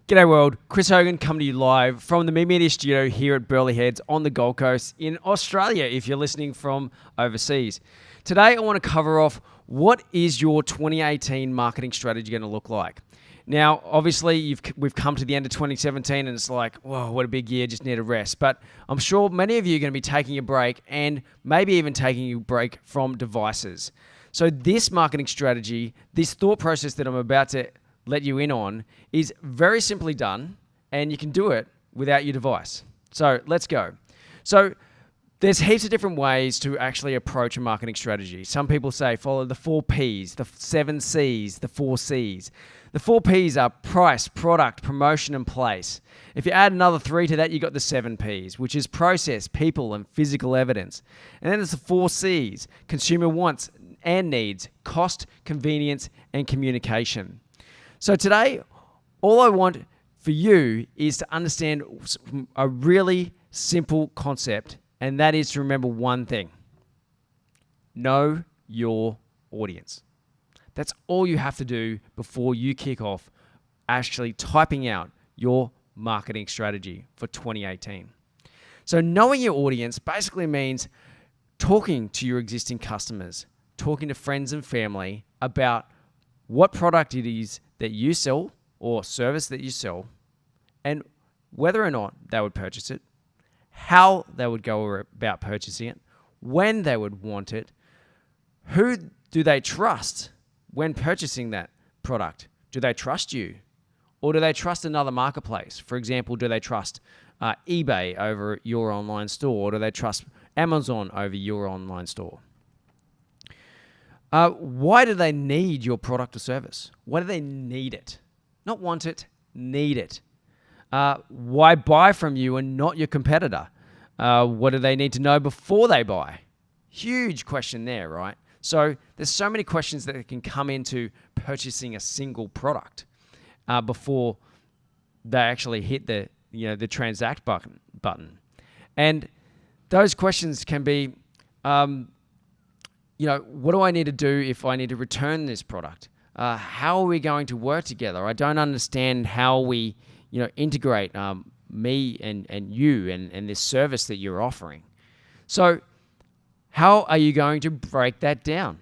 G'day world, Chris Hogan coming to you live from the Me Media studio here at Burleigh Heads on the Gold Coast in Australia if you're listening from overseas. Today I want to cover off what is your 2018 marketing strategy going to look like. Now obviously we've come to the end of 2017 and it's like, whoa, what a big year, just need a rest. But I'm sure many of you are going to be taking a break and maybe even taking a break from devices. So this marketing strategy, this thought process that I'm about to let you in on is very simply done, and you can do it without your device. So let's go. So there's heaps of different ways to actually approach a marketing strategy. Some people say follow the 4 Ps, the 7 Cs, the 4 Cs. The 4 Ps are price, product, promotion, and place. If you add another 3 to that, you got the 7 Ps, which is process, people, and physical evidence. And then there's the 4 Cs, consumer wants and needs, cost, convenience, and communication. So today, all I want for you is to understand a really simple concept, and that is to remember one thing. Know your audience. That's all you have to do before you kick off actually typing out your marketing strategy for 2018. So knowing your audience basically means talking to your existing customers, talking to friends and family about what product it is that you sell or service that you sell, and whether or not they would purchase it, how they would go about purchasing it, when they would want it, who do they trust when purchasing that product? Do they trust you? Or do they trust another marketplace? For example, do they trust eBay over your online store? Or do they trust Amazon over your online store? Why do they need your product or service? Why do they need it? Not want it, need it. Why buy from you and not your competitor? What do they need to know before they buy? Huge question there, right? So there's so many questions that can come into purchasing a single product before they actually hit the transact button. And those questions can be, what do I need to do if I need to return this product? How are we going to work together? I don't understand how we, integrate me and you and this service that you're offering. So how are you going to break that down?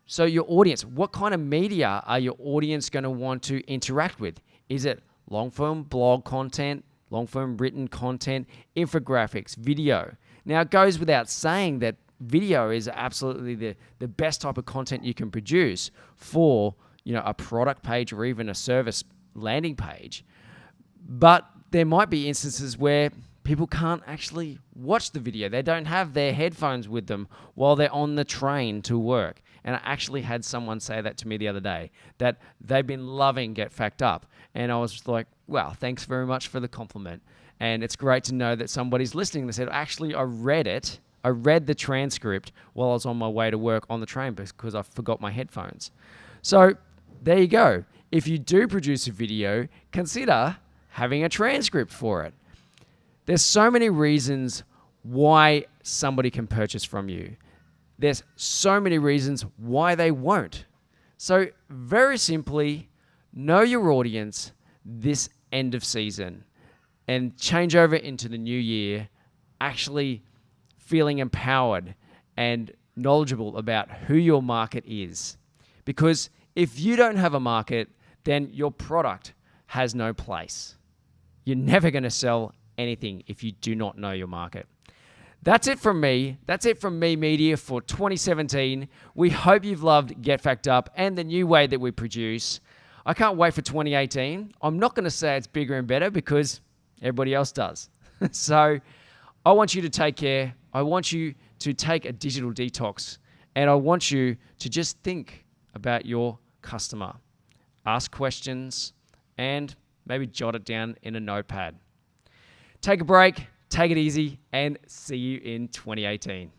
So your audience, what kind of media are your audience going to want to interact with? Is it long-form blog content, long-form written content, infographics, video? Now, it goes without saying that video is absolutely the best type of content you can produce for a product page or even a service landing page. But there might be instances where people can't actually watch the video. They don't have their headphones with them while they're on the train to work. And I actually had someone say that to me the other day, that they've been loving Get Fact Up. And I was just like, wow, thanks very much for the compliment. And it's great to know that somebody's listening. They said, actually, I read it. I read the transcript while I was on my way to work on the train because I forgot my headphones. So there you go. If you do produce a video, consider having a transcript for it. There's so many reasons why somebody can purchase from you. There's so many reasons why they won't. So very simply, know your audience this end of season and change over into the new year actually feeling empowered and knowledgeable about who your market is. Because if you don't have a market, then your product has no place. You're never going to sell anything if you do not know your market. That's it from me. That's it from Me Media for 2017. We hope you've loved Get Fact Up and the new way that we produce. I can't wait for 2018. I'm not going to say it's bigger and better because everybody else does. So I want you to take care. I want you to take a digital detox, and I want you to just think about your customer. Ask questions and maybe jot it down in a notepad. Take a break, take it easy, and see you in 2018.